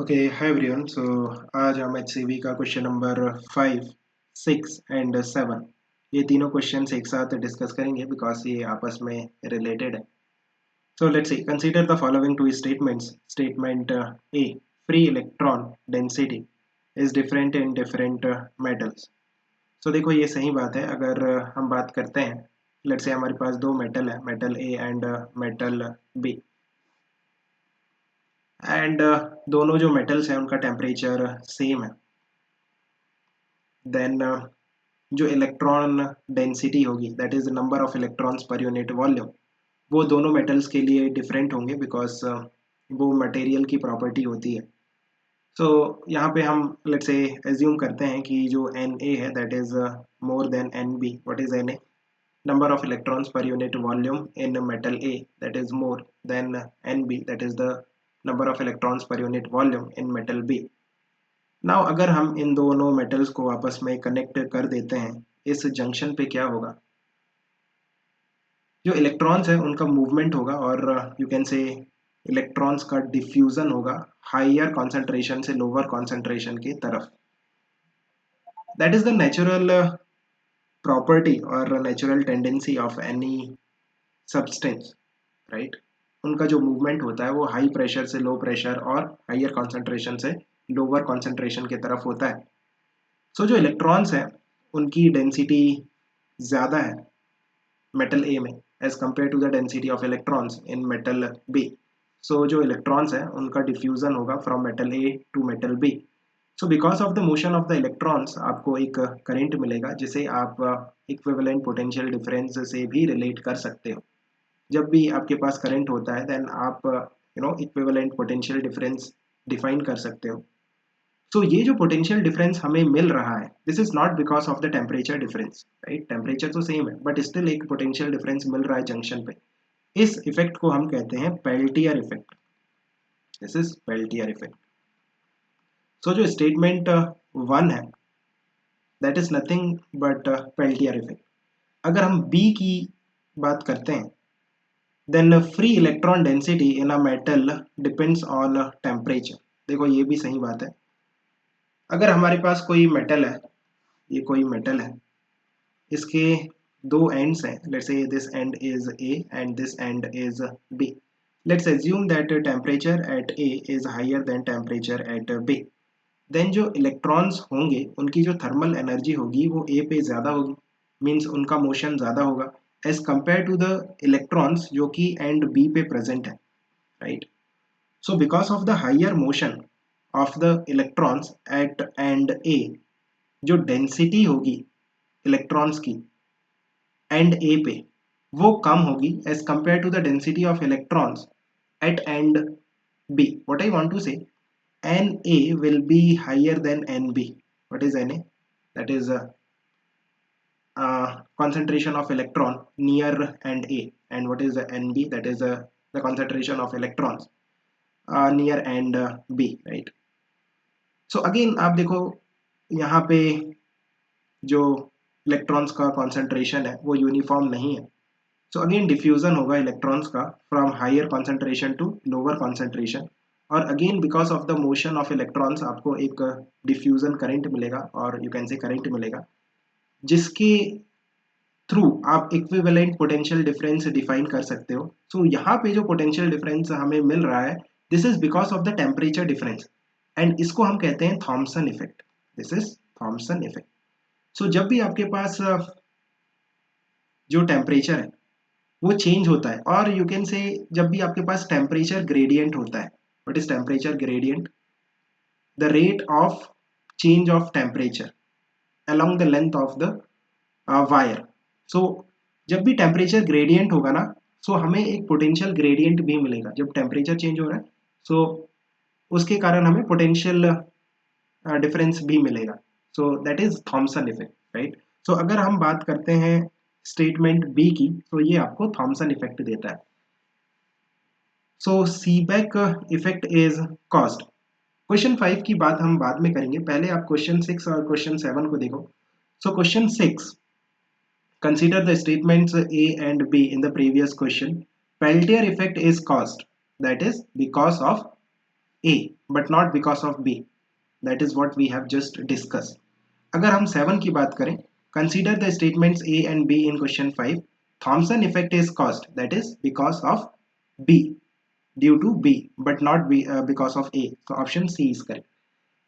Okay hi everyone. सो आज हम HCV का क्वेश्चन नंबर 5, 6 एंड 7 ये तीनों क्वेश्चंस एक साथ डिस्कस करेंगे बिकॉज ये आपस में रिलेटेड है। So let's see, consider the following two statements. Statement A, free electron density is different in different metals. So देखो ये सही बात है। अगर हम बात करते हैं, लेट्स से हमारे पास दो मेटल है, metal A and metal B, and दोनों जो मेटल्स हैं उनका टेम्परेचर सेम है। देन जो इलेक्ट्रॉन डेंसिटी होगी, that is number of electrons per unit volume, वो दोनों मेटल्स के लिए डिफरेंट होंगे बिकॉज वो मटेरियल की प्रॉपर्टी होती है। सो यहाँ पे हम लेट्स से एज्यूम करते हैं कि जो एन ए है that is more than N B. What is N A? Number of electrons per unit volume in metal A that is more than N B, that is the number of electrons per unit volume in metal B. Now अगर हम इन दोनों metals को आपस में connect कर देते हैं, इस जंक्शन पे क्या होगा? जो इलेक्ट्रॉन्स हैं उनका मूवमेंट होगा और यू कैन से इलेक्ट्रॉन्स का डिफ्यूजन होगा हायर कॉन्सेंट्रेशन से लोअर कॉन्सेंट्रेशन की तरफ। That is the natural property और natural tendency of any substance, right? उनका जो मूवमेंट होता है वो हाई प्रेशर से लो प्रेशर और हायर कॉन्सेंट्रेशन से लोअर कॉन्सेंट्रेशन की तरफ होता है। सो जो इलेक्ट्रॉन्स हैं उनकी डेंसिटी ज़्यादा है मेटल ए में as compare to the density of electrons in metal B. So जो इलेक्ट्रॉन्स हैं उनका डिफ्यूजन होगा from metal A to metal B. So because of the motion of the electrons आपको एक करंट मिलेगा जिसे आप इक्विवेलेंट पोटेंशियल डिफरेंस से भी रिलेट कर सकते हो। जब भी आपके पास करंट होता है देन आप इक्विवेलेंट पोटेंशियल डिफरेंस डिफाइन कर सकते हो। सो ये जो पोटेंशियल डिफरेंस हमें मिल रहा है, this is not because of the temperature difference, right? Temperature तो सेम है बट स्टिल एक पोटेंशियल डिफरेंस मिल रहा है जंक्शन पे। इस इफेक्ट को हम कहते हैं Peltier effect. This is Peltier effect. So जो स्टेटमेंट 1 है that is nothing but Peltier effect. अगर हम बी की बात करते हैं, then free electron density in a metal depends on temperature. देखो ये भी सही बात है। अगर हमारे पास कोई मेटल है, ये कोई मेटल है, इसके दो एंड्स हैं, let's say this end is A and this end is B. Let's assume that temperature at A is higher than temperature at B. Then जो इलेक्ट्रॉन्स होंगे उनकी जो थर्मल एनर्जी होगी वो ए पे ज़्यादा होगी, मीन्स उनका मोशन ज़्यादा होगा as compare to the electrons जो कि एंड बी पे प्रेजेंट है, right? So because of the higher motion of the electrons at end A, जो डेंसिटी होगी इलेक्ट्रॉन्स की एंड ए पे वो कम होगी as compare to the density of electrons at end B. What I want to say, n A will be higher than N B. What is N A? That is concentration of electron near and A, and what is the NB? That is the concentration of electrons near and B, right? So again आप देखो यहाँ पे जो electrons का concentration है वो uniform नहीं है। सो अगेन डिफ्यूजन होगा इलेक्ट्रॉन्स का from higher concentration to lower concentration, और again because of the motion of electrons आपको एक डिफ्यूजन करंट मिलेगा और यू कैन से करंट मिलेगा जिसके थ्रू आप इक्विवेलेंट पोटेंशियल डिफरेंस डिफाइन कर सकते हो। सो यहाँ पे जो पोटेंशियल डिफरेंस हमें मिल रहा है this is because of the temperature difference, and इसको हम कहते हैं Thomson effect. This is Thomson effect. So जब भी आपके पास जो टेम्परेचर है वो चेंज होता है, और यू कैन से जब भी आपके पास टेम्परेचर ग्रेडियंट होता है, what is temperature gradient? The rate of change of temperature along the length of the wire. So जब भी टेम्परेचर ग्रेडियंट होगा ना, सो हमें एक पोटेंशियल ग्रेडियंट भी मिलेगा जब टेम्परेचर चेंज हो रहा है। सो उसके कारण हमें पोटेंशियल डिफरेंस भी मिलेगा। So that is Thomson effect, right? So अगर हम बात करते हैं स्टेटमेंट बी की, तो ये आपको थॉमसन इफेक्ट देता है। So Seebeck effect is caused. Question 5 की बात हम बाद में करेंगे, पहले आप क्वेश्चन 6 और क्वेश्चन 7 को देखो। So question 6, consider the statements A and B in the previous question. Peltier effect is caused, that is because of A but not because of B. That is what we have just discussed. अगर हम 7 की बात करें, consider the statements A and B in question 5. Thomson effect is caused, that is because of B, due to B but not B because of A. So option C is correct.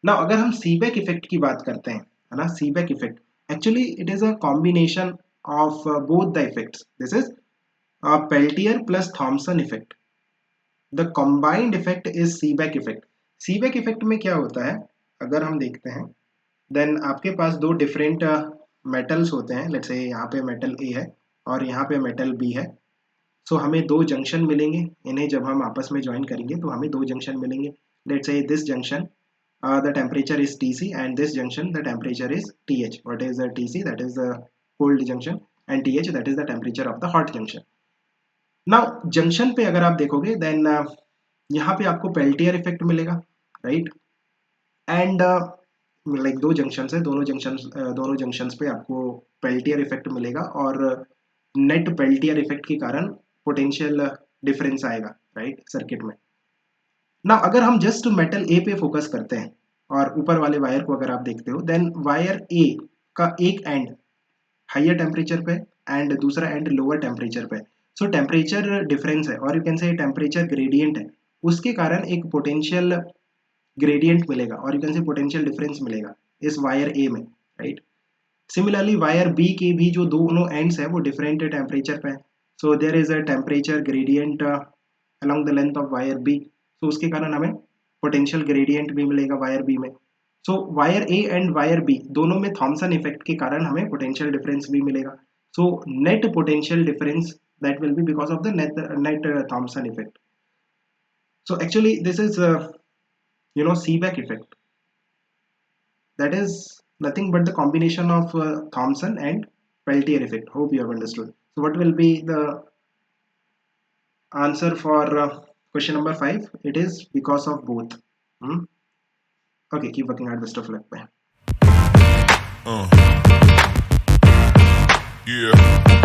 Now अगर हम Seebeck effect की बात करते हैं, है ना, Seebeck effect, actually it is a combination of both the effects. This is Peltier plus Thomson effect. The combined effect is Seebeck effect. Seebeck effect में क्या होता है, अगर हम देखते हैं, देन आपके पास दो डिफरेंट मेटल्स होते हैं. लेट्स से यहाँ पे मेटल ए है और यहाँ पे मेटल बी है. सो हमें दो जंक्शन मिलेंगे. इन्हें जब हम आपस में ज्वाइन करेंगे तो हमें दो जंक्शन मिलेंगे. Let's say this junction the temperature is Tc and this junction the temperature is Th. What is the Tc? That is the cold junction and Th that is the temperature of the hot junction. Now junction पे अगर आप देखोगे then यहाँ पे आपको Peltier effect मिलेगा, right. And like दो junction है, दोनों जंक्शंस पे आपको पेल्टियर इफेक्ट मिलेगा और नेट पेल्टियर इफेक्ट के कारण पोटेंशियल डिफरेंस आएगा, राइट, सर्किट में. ना अगर हम जस्ट मेटल ए पे फोकस करते हैं और ऊपर वाले वायर को अगर आप देखते हो, देन वायर ए का एक एंड हाइयर टेम्परेचर पे एंड दूसरा एंड लोअर टेम्परेचर पे. सो टेम्परेचर डिफरेंस है और यू कैन से टेम्परेचर ग्रेडियंट है, उसके कारण एक पोटेंशियल ग्रेडियंट मिलेगा और यू कैन से पोटेंशियल डिफरेंस मिलेगा इस वायर ए में, राइट. सिमिलरली वायर बी के भी जो दोनों एंड्स है वो डिफरेंट टेम्परेचर पे है. So there is a temperature gradient along the length of wire B. So उसके कारण हमें पोटेंशियल ग्रेडियंट भी मिलेगा वायर बी में. So wire A and wire B दोनों में थॉमसन इफेक्ट के कारण हमें पोटेंशियल डिफरेंस भी मिलेगा. So net potential difference that will be because of the net Thomson effect. So actually this is Seebeck effect. That is nothing but the combination of Thomson and Peltier effect. Hope you have understood. So what will be the answer for question number 5? It is because of both. Okay, keep working hard. Best of luck. Bye. Yeah.